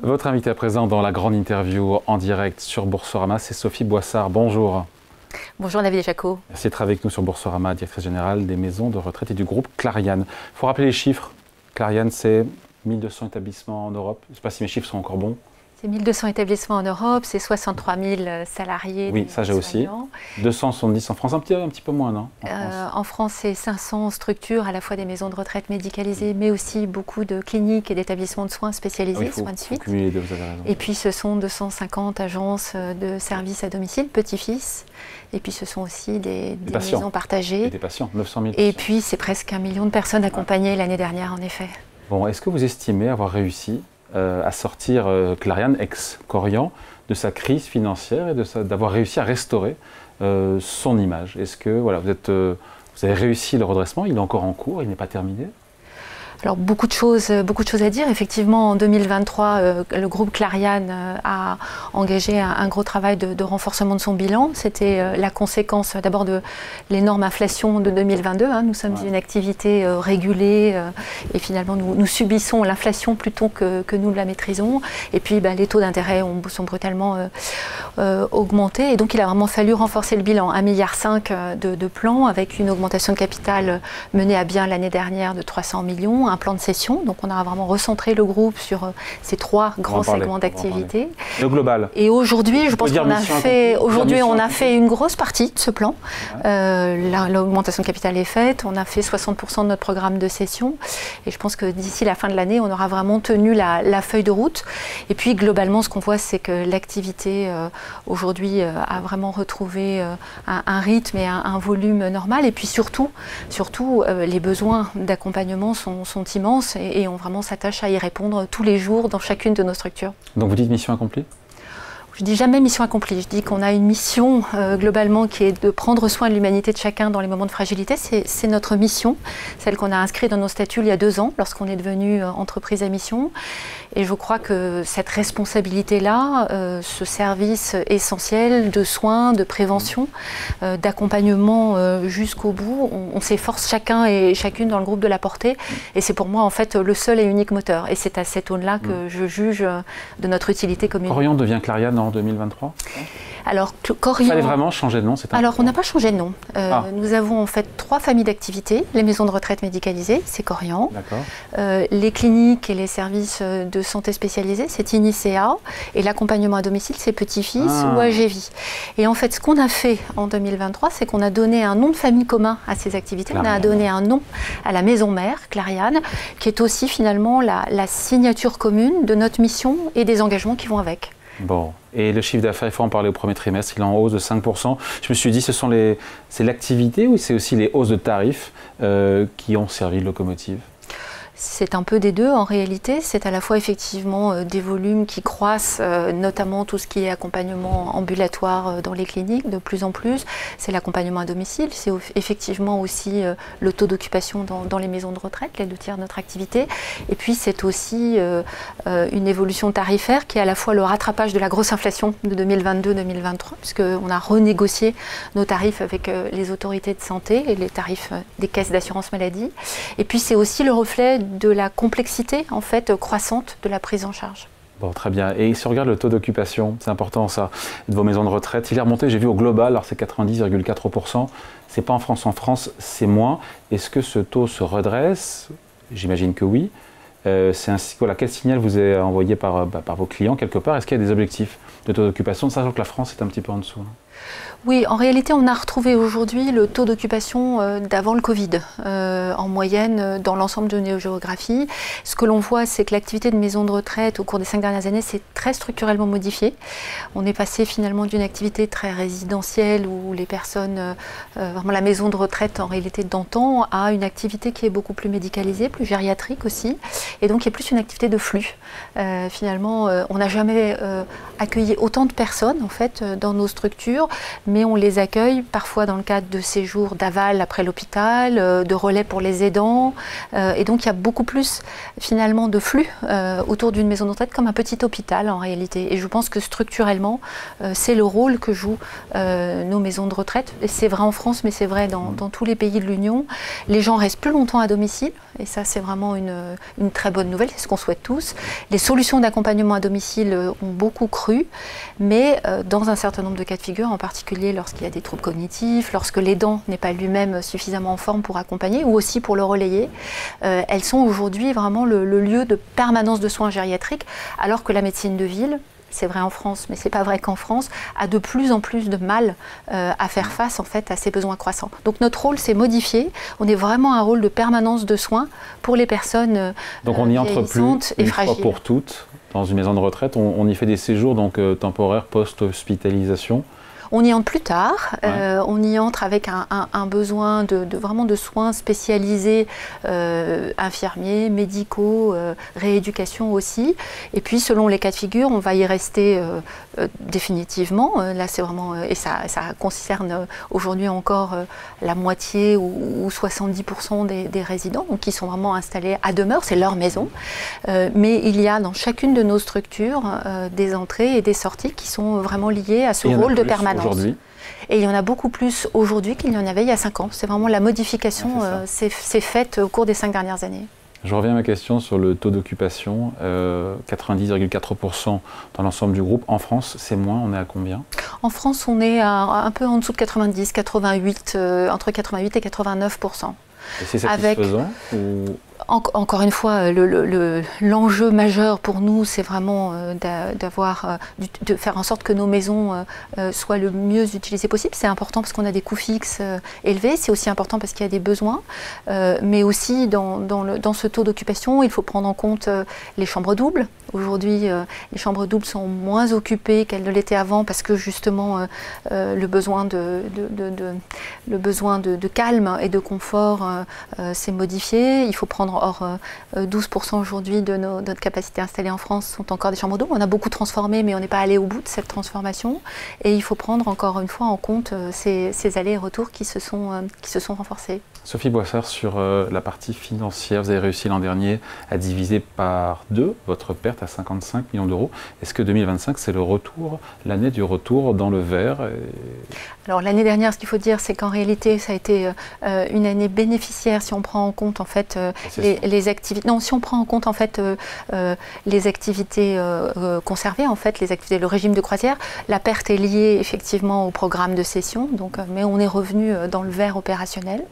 Votre invité à présent dans la grande interview en direct sur Boursorama, c'est Sophie Boissard. Bonjour. Bonjour David Jaco. Merci d'être avec nous sur Boursorama, directrice générale des maisons de retraite et du groupe Clariane. Il faut rappeler les chiffres. Clariane, c'est 1200 établissements en Europe. Je ne sais pas si mes chiffres sont encore bons. C'est 1200 établissements en Europe, c'est 63 000 salariés. Oui, ça j'ai aussi. 270 en France, un petit peu moins, non? En France, c'est 500 structures, à la fois des maisons de retraite médicalisées, mais aussi beaucoup de cliniques et d'établissements de soins spécialisés, soins de suite. Cumuler les deux, vous avez raison. Et puis ce sont 250 agences de services à domicile, petits-fils. Et puis ce sont aussi des maisons partagées. Et des patients, 900 000 patients. Et puis c'est presque 1 million de personnes accompagnées l'année dernière, en effet. Bon, est-ce que vous estimez avoir réussi à sortir Clariane, ex-Korian, de sa crise financière et d'avoir réussi à restaurer son image? Est-ce que voilà, vous avez réussi le redressement? Il est encore en cours, il n'est pas terminé? Alors beaucoup de choses à dire. Effectivement, en 2023, le groupe Clariane a engagé un gros travail de renforcement de son bilan. C'était la conséquence d'abord de l'énorme inflation de 2022. Nous sommes une activité régulée et finalement nous subissons l'inflation plutôt que nous la maîtrisons. Et puis les taux d'intérêt sont brutalement augmentés. Et donc il a vraiment fallu renforcer le bilan. 1,5 milliard de plans avec une augmentation de capital menée à bien l'année dernière de 300 millions. Un plan de cession, donc on a vraiment recentré le groupe sur ces 3 grands segments d'activité. Le global. Et aujourd'hui, je pense qu'on a fait une grosse partie de ce plan. L'augmentation de capital est faite, on a fait 60% de notre programme de cession et je pense que d'ici la fin de l'année, on aura vraiment tenu la feuille de route. Et puis globalement, ce qu'on voit, c'est que l'activité aujourd'hui a vraiment retrouvé un rythme et un volume normal. Et puis surtout les besoins d'accompagnement sont immenses et on vraiment s'attache à y répondre tous les jours dans chacune de nos structures. Donc vous dites mission accomplie? Je dis jamais mission accomplie, je dis qu'on a une mission globalement qui est de prendre soin de l'humanité de chacun dans les moments de fragilité. C'est notre mission, celle qu'on a inscrite dans nos statuts il y a 2 ans lorsqu'on est devenu entreprise à mission. Et je crois que cette responsabilité-là, ce service essentiel de soins, de prévention, d'accompagnement jusqu'au bout, on s'efforce chacun et chacune dans le groupe de la porter. Et c'est pour moi en fait le seul et unique moteur. Et c'est à cette aune-là que je juge de notre utilité commune. Korian devient Clariane en 2023? Alors, Korian... Il fallait vraiment changer de nom, c'est Alors, on n'a pas changé de nom. Nous avons en fait 3 familles d'activités. Les maisons de retraite médicalisées, c'est Korian. Les cliniques et les services de santé spécialisés, c'est Inicea. Et l'accompagnement à domicile, c'est Petit-Fils ou AGV. Et en fait, ce qu'on a fait en 2023, c'est qu'on a donné un nom de famille commun à ces activités. Clariane. On a donné un nom à la maison mère, Clariane, qui est aussi finalement la signature commune de notre mission et des engagements qui vont avec. Bon, et le chiffre d'affaires, il faut en parler au premier trimestre, il est en hausse de 5%. Je me suis dit, c'est l'activité ou c'est aussi les hausses de tarifs qui ont servi de locomotive? C'est un peu des deux en réalité, c'est à la fois effectivement des volumes qui croissent, notamment tout ce qui est accompagnement ambulatoire dans les cliniques de plus en plus, c'est l'accompagnement à domicile, c'est effectivement aussi le taux d'occupation dans les maisons de retraite, les 2/3 de notre activité, et puis c'est aussi une évolution tarifaire qui est à la fois le rattrapage de la grosse inflation de 2022-2023, puisqu'on a renégocié nos tarifs avec les autorités de santé et les tarifs des caisses d'assurance maladie, et puis c'est aussi le reflet de la complexité en fait croissante de la prise en charge. Bon, très bien. Et si on regarde le taux d'occupation, c'est important ça, de vos maisons de retraite, il est remonté, j'ai vu au global, alors c'est 90,4%, c'est pas en France, c'est moins. Est-ce que ce taux se redresse? J'imagine que oui. Voilà, quel signal vous est envoyé par vos clients quelque part? Est-ce qu'il y a des objectifs de taux d'occupation, sachant que la France est un petit peu en dessous? Oui, en réalité, on a retrouvé aujourd'hui le taux d'occupation d'avant le Covid, en moyenne dans l'ensemble de nos géographies. Ce que l'on voit, c'est que l'activité de maison de retraite au cours des 5 dernières années s'est très structurellement modifiée. On est passé finalement d'une activité très résidentielle où les personnes, vraiment la maison de retraite en réalité d'antan, à une activité qui est beaucoup plus médicalisée, plus gériatrique aussi, et donc qui est plus une activité de flux. Finalement, on n'a jamais accueilli autant de personnes en fait dans nos structures mais on les accueille parfois dans le cadre de séjours d'aval après l'hôpital, de relais pour les aidants, et donc il y a beaucoup plus finalement de flux autour d'une maison de retraite comme un petit hôpital en réalité. Et je pense que structurellement, c'est le rôle que jouent nos maisons de retraite. Et c'est vrai en France, mais c'est vrai dans tous les pays de l'Union. Les gens restent plus longtemps à domicile, et ça c'est vraiment une très bonne nouvelle, c'est ce qu'on souhaite tous. Les solutions d'accompagnement à domicile ont beaucoup cru, mais dans un certain nombre de cas de figure, en particulier lorsqu'il y a des troubles cognitifs, lorsque l'aidant n'est pas lui-même suffisamment en forme pour accompagner, ou aussi pour le relayer, elles sont aujourd'hui vraiment le lieu de permanence de soins gériatriques, alors que la médecine de ville, c'est vrai en France, mais c'est pas vrai qu'en France, a de plus en plus de mal à faire face en fait à ces besoins croissants. Donc notre rôle s'est modifié. On est vraiment un rôle de permanence de soins pour les personnes donc on y entre plus et une fragiles. fois pour toutes dans une maison de retraite. On y fait des séjours donc temporaires post-hospitalisation. On y entre plus tard, Ouais. on y entre avec un besoin vraiment de soins spécialisés, infirmiers, médicaux, rééducation aussi. Et puis selon les cas de figure, on va y rester définitivement. Là c'est vraiment, et ça concerne aujourd'hui encore la moitié ou 70% des résidents, donc qui sont vraiment installés à demeure, c'est leur maison. Mais il y a dans chacune de nos structures des entrées et des sorties qui sont vraiment liées à ce rôle de permanence. Aujourd'hui. Et il y en a beaucoup plus aujourd'hui qu'il y en avait il y a 5 ans. C'est vraiment la modification s'est faite au cours des 5 dernières années. Je reviens à ma question sur le taux d'occupation, 90,4% dans l'ensemble du groupe. En France, c'est moins, on est à combien? En France, on est un peu en dessous de 90, 88, entre 88 et 89%. Et c'est satisfaisant ou... Encore une fois, l'enjeu majeur pour nous, c'est vraiment de faire en sorte que nos maisons soient le mieux utilisées possible. C'est important parce qu'on a des coûts fixes élevés, c'est aussi important parce qu'il y a des besoins, mais aussi dans ce taux d'occupation, il faut prendre en compte les chambres doubles. Aujourd'hui, les chambres doubles sont moins occupées qu'elles ne l'étaient avant parce que justement le besoin de calme et de confort s'est modifié. Il faut prendre or 12% aujourd'hui de notre capacité installée en France sont encore des chambres doubles. On a beaucoup transformé, mais on n'est pas allé au bout de cette transformation. Et il faut prendre encore une fois en compte ces allers et retours qui se sont renforcés. Sophie Boissard, sur la partie financière, vous avez réussi l'an dernier à diviser par 2 votre perte à 55 millions d'euros. Est-ce que 2025, c'est le retour, l'année du retour dans le vert? Alors l'année dernière, ce qu'il faut dire, c'est qu'en réalité, ça a été une année bénéficiaire si on prend en compte en fait les activités. Non, si on prend en compte en fait les activités conservées, en fait, les activités, le régime de croisière, la perte est liée effectivement au programme de cession. Donc, mais on est revenu dans le vert opérationnel.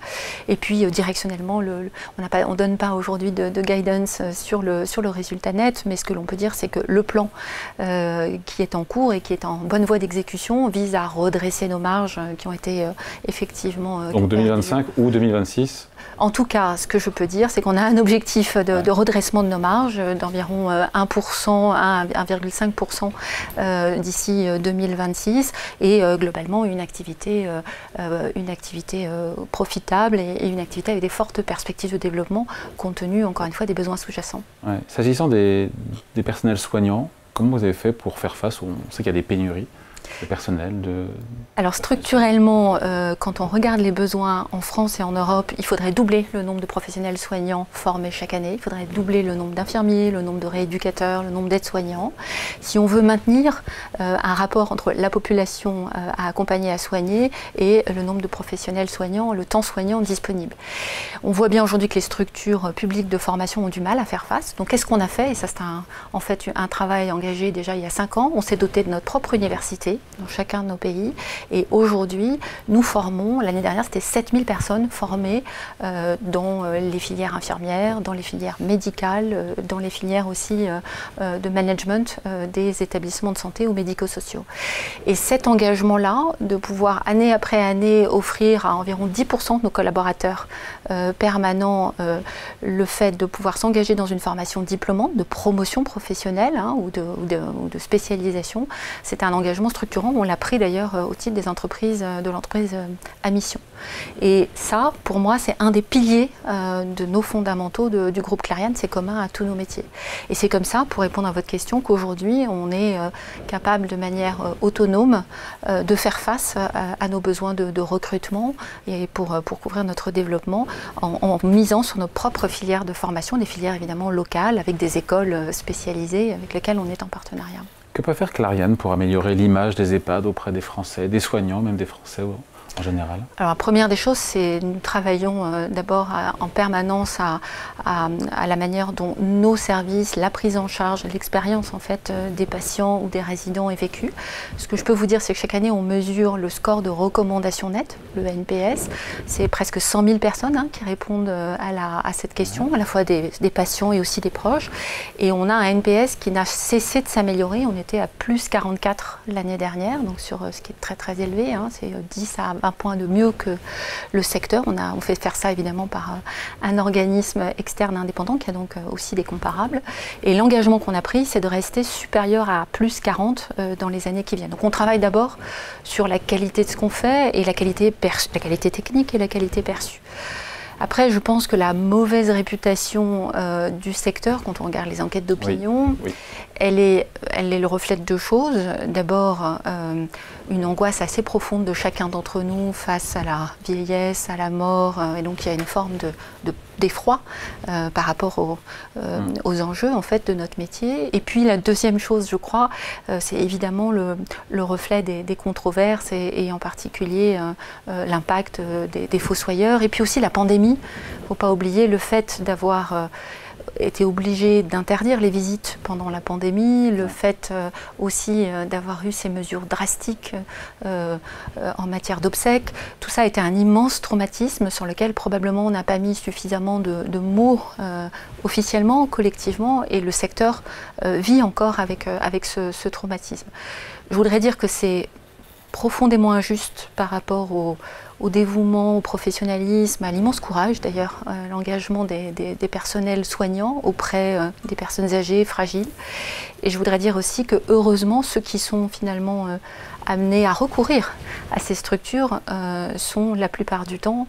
Et puis directionnellement, on ne donne pas aujourd'hui de guidance sur le résultat net, mais ce que l'on peut dire, c'est que le plan qui est en cours et qui est en bonne voie d'exécution vise à redresser nos marges qui ont été effectivement... Donc 2025 ou 2026 ? En tout cas, ce que je peux dire, c'est qu'on a un objectif de redressement de nos marges d'environ 1%, 1,5% d'ici 2026 et globalement une activité profitable et une activité avec des fortes perspectives de développement compte tenu, encore une fois, des besoins sous-jacents. Ouais. S'agissant des personnels soignants, comment vous avez fait pour faire face? On sait qu'il y a des pénuries de personnel. Alors structurellement, quand on regarde les besoins en France et en Europe, il faudrait doubler le nombre de professionnels soignants formés chaque année. Il faudrait doubler le nombre d'infirmiers, le nombre de rééducateurs, le nombre d'aides-soignants. Si on veut maintenir un rapport entre la population à accompagner, à soigner et le nombre de professionnels soignants, le temps soignant disponible. On voit bien aujourd'hui que les structures publiques de formation ont du mal à faire face. Donc qu'est-ce qu'on a fait? Et ça c'est en fait un travail engagé déjà il y a 5 ans. On s'est doté de notre propre université dans chacun de nos pays. Et aujourd'hui, nous formons, l'année dernière, c'était 7000 personnes formées dans les filières infirmières, dans les filières médicales, dans les filières aussi de management des établissements de santé ou médico-sociaux. Et cet engagement-là, de pouvoir année après année offrir à environ 10% de nos collaborateurs permanents le fait de pouvoir s'engager dans une formation diplômante, de promotion professionnelle ou de spécialisation, c'est un engagement structurel structurant. On l'a pris d'ailleurs au titre des entreprises, de l'entreprise à mission. Et ça, pour moi, c'est un des piliers de nos fondamentaux du groupe Clariane. C'est commun à tous nos métiers. Et c'est comme ça, pour répondre à votre question, qu'aujourd'hui, on est capable de manière autonome de faire face à nos besoins de recrutement et pour couvrir notre développement en misant sur nos propres filières de formation, des filières évidemment locales avec des écoles spécialisées avec lesquelles on est en partenariat. Que peut faire Clariane pour améliorer l'image des EHPAD auprès des Français, des soignants, même des Français en général? Alors la première des choses, c'est nous travaillons d'abord en permanence à la manière dont nos services, la prise en charge, l'expérience en fait des patients ou des résidents est vécue. Ce que je peux vous dire, c'est que chaque année, on mesure le score de recommandation nette, le NPS. C'est presque 100 000 personnes qui répondent à cette question, à la fois des patients et aussi des proches. Et on a un NPS qui n'a cessé de s'améliorer. On était à plus 44 l'année dernière, donc sur ce qui est très très élevé, c'est 10 à 20 points de mieux que le secteur. On fait faire ça évidemment par un organisme externe indépendant qui a donc aussi des comparables. Et l'engagement qu'on a pris, c'est de rester supérieur à plus 40 dans les années qui viennent. Donc on travaille d'abord sur la qualité de ce qu'on fait et la qualité technique et la qualité perçue. Après, je pense que la mauvaise réputation du secteur, quand on regarde les enquêtes d'opinion, oui. Elle est le reflet de deux choses. D'abord, une angoisse assez profonde de chacun d'entre nous face à la vieillesse, à la mort, et donc il y a une forme d'effroi par rapport aux enjeux en fait de notre métier. Et puis la deuxième chose, je crois, c'est évidemment le reflet des controverses et en particulier l'impact des fossoyeurs et puis aussi la pandémie. Il ne faut pas oublier le fait d'avoir été obligé d'interdire les visites pendant la pandémie, le fait aussi d'avoir eu ces mesures drastiques en matière d'obsèques. Tout ça a été un immense traumatisme sur lequel probablement on n'a pas mis suffisamment de mots officiellement, collectivement, et le secteur vit encore avec ce traumatisme. Je voudrais dire que c'est profondément injuste par rapport au dévouement, au professionnalisme, à l'immense courage d'ailleurs, l'engagement des personnels soignants auprès des personnes âgées, fragiles. Et je voudrais dire aussi que heureusement, ceux qui sont finalement amenés à recourir à ces structures sont la plupart du temps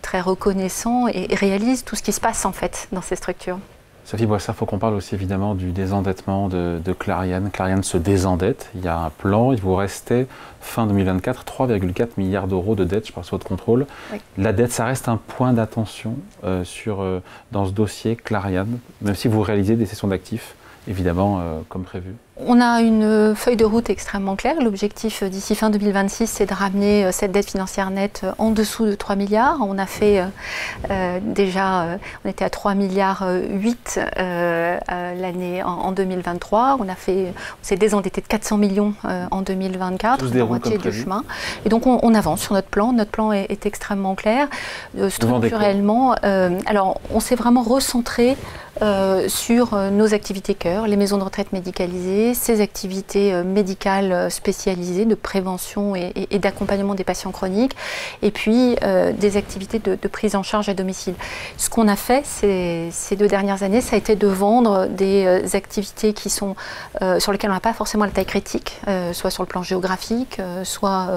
très reconnaissants et réalisent tout ce qui se passe en fait dans ces structures. Sophie Boissard, il faut qu'on parle aussi évidemment du désendettement de Clariane. Clariane se désendette, il y a un plan, il vous restait fin 2024 3,4 milliards d'euros de dette, je parle sous votre contrôle. Oui. La dette, ça reste un point d'attention dans ce dossier Clariane, même si vous réalisez des cessions d'actifs, évidemment, comme prévu. On a une feuille de route extrêmement claire. L'objectif d'ici fin 2026, c'est de ramener cette dette financière nette en dessous de 3 milliards. On a fait déjà, on était à 3,8 milliards l'année en 2023. On s'est désendetté de 400 millions en 2024, la moitié du chemin. Et donc on avance sur notre plan. Notre plan est extrêmement clair. Structurellement, alors on s'est vraiment recentré sur nos activités cœur, les maisons de retraite médicalisées, ces activités médicales spécialisées de prévention et d'accompagnement des patients chroniques, et puis des activités de prise en charge à domicile. Ce qu'on a fait ces 2 dernières années, ça a été de vendre des activités qui sont, sur lesquelles on n'a pas forcément la taille critique, soit sur le plan géographique, soit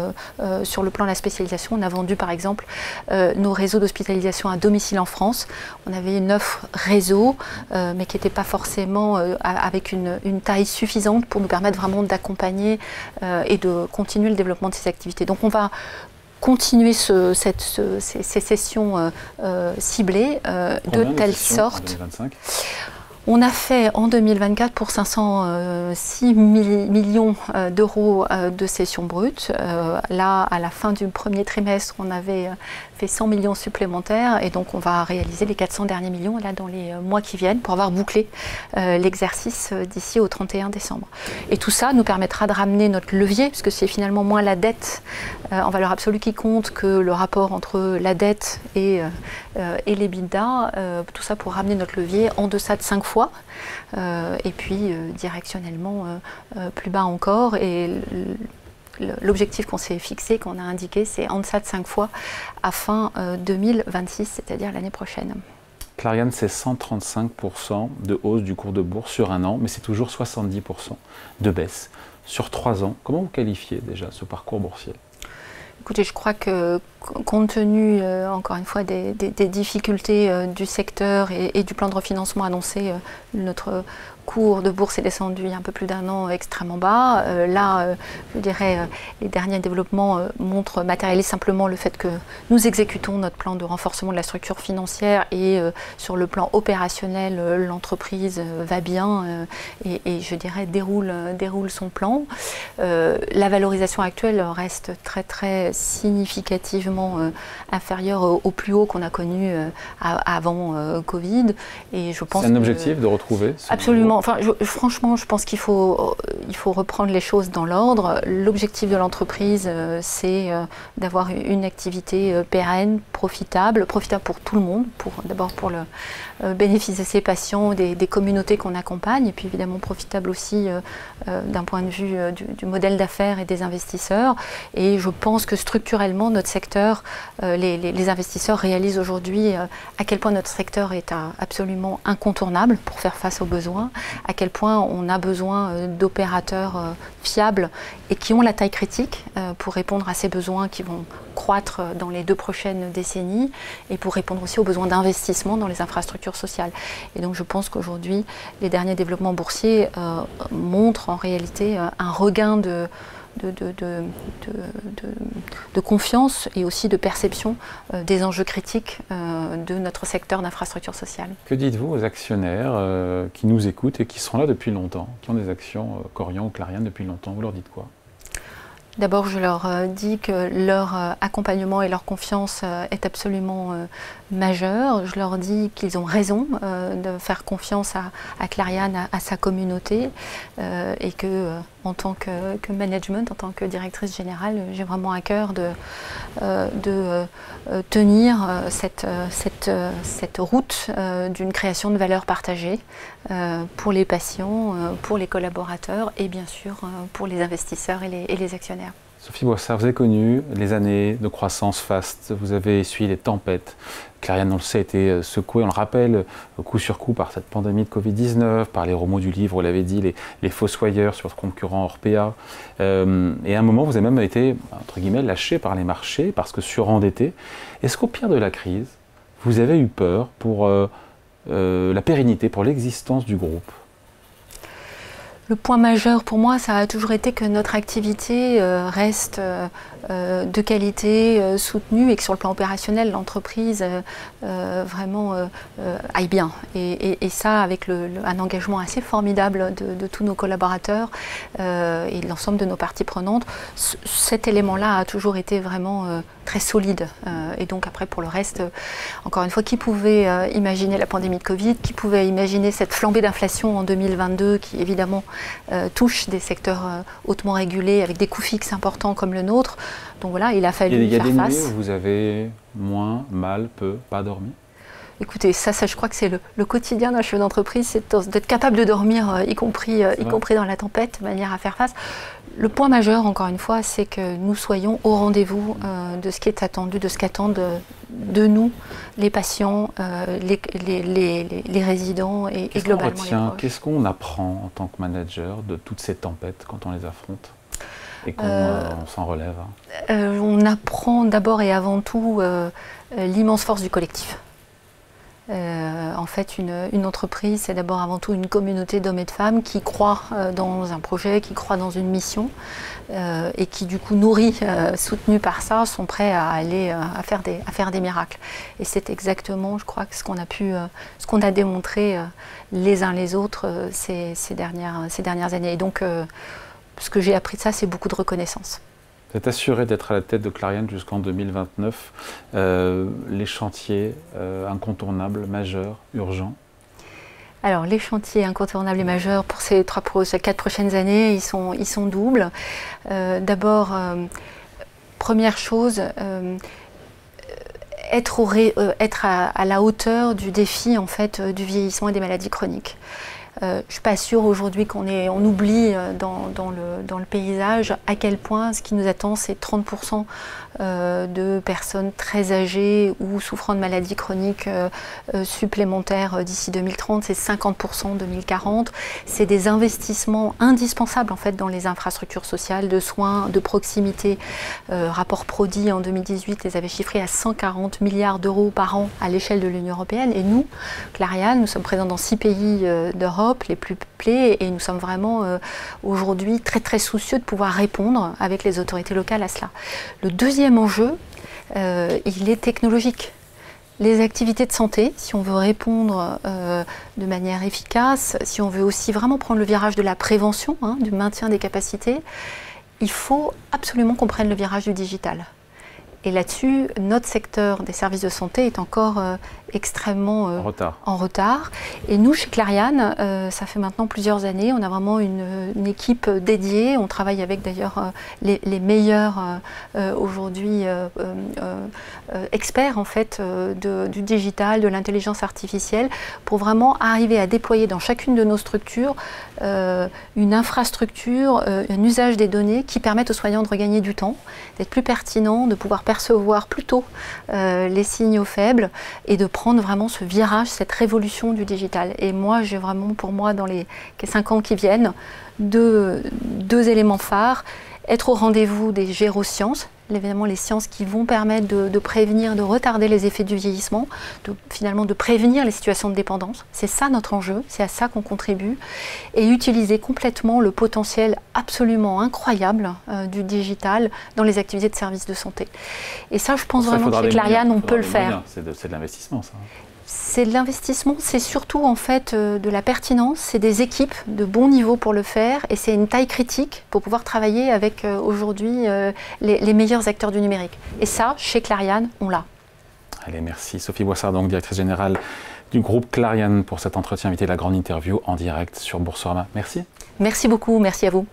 sur le plan de la spécialisation. On a vendu par exemple nos réseaux d'hospitalisation à domicile en France. On avait une offre réseau, mais qui n'était pas forcément avec une taille suffisante pour nous permettre vraiment d'accompagner et de continuer le développement de ces activités. Donc on va continuer ces sessions ciblées de telle sorte. On a fait en 2024 pour 506 millions d'euros de cessions brutes. Là, à la fin du premier trimestre, on avait fait 100 millions supplémentaires et donc on va réaliser les 400 derniers millions là, dans les mois qui viennent pour avoir bouclé l'exercice d'ici au 31 décembre. Et tout ça nous permettra de ramener notre levier, puisque c'est finalement moins la dette en valeur absolue qui compte que le rapport entre la dette et l'EBITDA. Tout ça pour ramener notre levier en deçà de 5 fois et puis directionnellement plus bas encore. Et l'objectif qu'on s'est fixé, qu'on a indiqué, c'est en deçà de 5 fois à fin 2026, c'est-à-dire l'année prochaine. Clariane, c'est 135% de hausse du cours de bourse sur un an, mais c'est toujours 70% de baisse sur 3 ans. Comment vous qualifiez déjà ce parcours boursier? Écoutez, je crois que compte tenu, encore une fois, des difficultés du secteur et du plan de refinancement annoncé, notre cours de bourse est descendu il y a un peu plus d'1 an extrêmement bas. Je dirais, les derniers développements matérialisent simplement le fait que nous exécutons notre plan de renforcement de la structure financière et sur le plan opérationnel, l'entreprise va bien et je dirais déroule son plan. La valorisation actuelle reste très significativement inférieure au plus haut qu'on a connu avant Covid. Et je pense c'est un objectif de retrouver absolument. Enfin, franchement, je pense qu'il faut reprendre les choses dans l'ordre. L'objectif de l'entreprise, c'est d'avoir une activité pérenne, profitable pour tout le monde, d'abord pour le bénéfice de ses patients, des communautés qu'on accompagne, et puis évidemment profitable aussi d'un point de vue du modèle d'affaires et des investisseurs. Et je pense que structurellement, notre secteur, les investisseurs réalisent aujourd'hui à quel point notre secteur est absolument incontournable pour faire face aux besoins, à quel point on a besoin d'opérateurs fiables et qui ont la taille critique pour répondre à ces besoins qui vont croître dans les 2 prochaines décennies et pour répondre aussi aux besoins d'investissement dans les infrastructures sociales. Et donc je pense qu'aujourd'hui, les derniers développements boursiers montrent en réalité un regain de confiance et aussi de perception des enjeux critiques de notre secteur d'infrastructure sociale. Que dites-vous aux actionnaires qui nous écoutent et qui sont là depuis longtemps, qui ont des actions Korian ou Clariane depuis longtemps? Vous leur dites quoi? D'abord, je leur dis que leur accompagnement et leur confiance est absolument majeur. Je leur dis qu'ils ont raison de faire confiance à Clariane, à sa communauté, et que en tant que management, en tant que directrice générale, j'ai vraiment à cœur de tenir cette route d'une création de valeur partagée pour les patients, pour les collaborateurs et bien sûr pour les investisseurs et les actionnaires. Sophie Boissard, vous avez connu les années de croissance faste, vous avez essuyé les tempêtes. Clariane, on le sait, a été secouée, on le rappelle, coup sur coup par cette pandémie de Covid-19, par les remous du livre, vous l'avez dit, les fossoyeurs sur le concurrent Orpea. Et à un moment, vous avez même été, entre guillemets, lâché par les marchés parce que surendetté. Est-ce qu'au pire de la crise, vous avez eu peur pour la pérennité, pour l'existence du groupe? Le point majeur pour moi, ça a toujours été que notre activité reste de qualité, soutenue et que sur le plan opérationnel, l'entreprise vraiment aille bien. Et ça, avec un engagement assez formidable de tous nos collaborateurs et de l'ensemble de nos parties prenantes, cet élément-là a toujours été vraiment très solide. Et donc après, pour le reste, encore une fois, qui pouvait imaginer la pandémie de Covid, qui pouvait imaginer cette flambée d'inflation en 2022 qui évidemment touche des secteurs hautement régulés avec des coûts fixes importants comme le nôtre. Donc voilà, il a fallu faire face. Il y a des nuits où vous avez moins, mal, peu, pas dormi? Écoutez, ça je crois que c'est le quotidien d'un chef d'entreprise, c'est d'être capable de dormir, y compris dans la tempête, de manière à faire face. Le point majeur, encore une fois, c'est que nous soyons au rendez-vous de ce qui est attendu, de ce qu'attendent de nous, les patients, les résidents et globalement les proches. Qu'est-ce qu'on apprend en tant que manager de toutes ces tempêtes quand on les affronte et qu'on s'en relève? On apprend d'abord et avant tout l'immense force du collectif. En fait, une entreprise, c'est d'abord avant tout une communauté d'hommes et de femmes qui croient dans un projet, qui croient dans une mission et qui, du coup, nourris, soutenus par ça, sont prêts à aller à faire des miracles. Et c'est exactement, je crois, ce qu'on a démontré les uns les autres ces dernières années. Et donc, ce que j'ai appris de ça, c'est beaucoup de reconnaissance. Vous êtes assuré d'être à la tête de Clariane jusqu'en 2029. Les chantiers incontournables, majeurs, urgents? Alors, les chantiers incontournables et majeurs pour ces 4 prochaines années, ils sont doubles. D'abord, première chose, être à la hauteur du défi en fait, du vieillissement et des maladies chroniques. je ne suis pas sûre aujourd'hui on oublie dans le paysage à quel point ce qui nous attend, c'est 30% de personnes très âgées ou souffrant de maladies chroniques supplémentaires d'ici 2030, c'est 50% en 2040. C'est des investissements indispensables en fait dans les infrastructures sociales, de soins, de proximité. Rapport Prodi en 2018 les avait chiffrés à 140 milliards d'euros par an à l'échelle de l'Union européenne. Et nous, Clariane, nous sommes présents dans 6 pays d'Europe, les plus peuplés, et nous sommes vraiment aujourd'hui très très soucieux de pouvoir répondre avec les autorités locales à cela. Le deuxième enjeu, il est technologique. Les activités de santé, si on veut répondre de manière efficace, si on veut aussi vraiment prendre le virage de la prévention, du maintien des capacités, il faut absolument qu'on prenne le virage du digital. Et là-dessus, notre secteur des services de santé est encore extrêmement en retard. Et nous, chez Clariane, ça fait maintenant plusieurs années, on a vraiment une équipe dédiée. On travaille avec d'ailleurs les meilleurs aujourd'hui experts en fait du digital, de l'intelligence artificielle, pour vraiment arriver à déployer dans chacune de nos structures une infrastructure, un usage des données qui permettent aux soignants de regagner du temps, d'être plus pertinents, de pouvoir percevoir plus tôt les signaux faibles et de prendre vraiment ce virage, cette révolution du digital. Et moi, j'ai vraiment pour moi, dans les 5 ans qui viennent, deux éléments phares. Être au rendez-vous des gérosciences, évidemment les sciences qui vont permettre de prévenir, de retarder les effets du vieillissement, finalement de prévenir les situations de dépendance. C'est ça notre enjeu, c'est à ça qu'on contribue. Et utiliser complètement le potentiel absolument incroyable du digital dans les activités de services de santé. Et ça, je pense vraiment que chez Clariane, on peut le faire. C'est de l'investissement, ça. C'est de l'investissement, c'est surtout en fait de la pertinence, c'est des équipes de bon niveau pour le faire et c'est une taille critique pour pouvoir travailler avec aujourd'hui les meilleurs acteurs du numérique. Et ça, chez Clariane, on l'a. Allez, merci. Sophie Boissard, donc directrice générale du groupe Clariane, pour cet entretien invité, la grande interview en direct sur Boursorama. Merci. Merci beaucoup, merci à vous.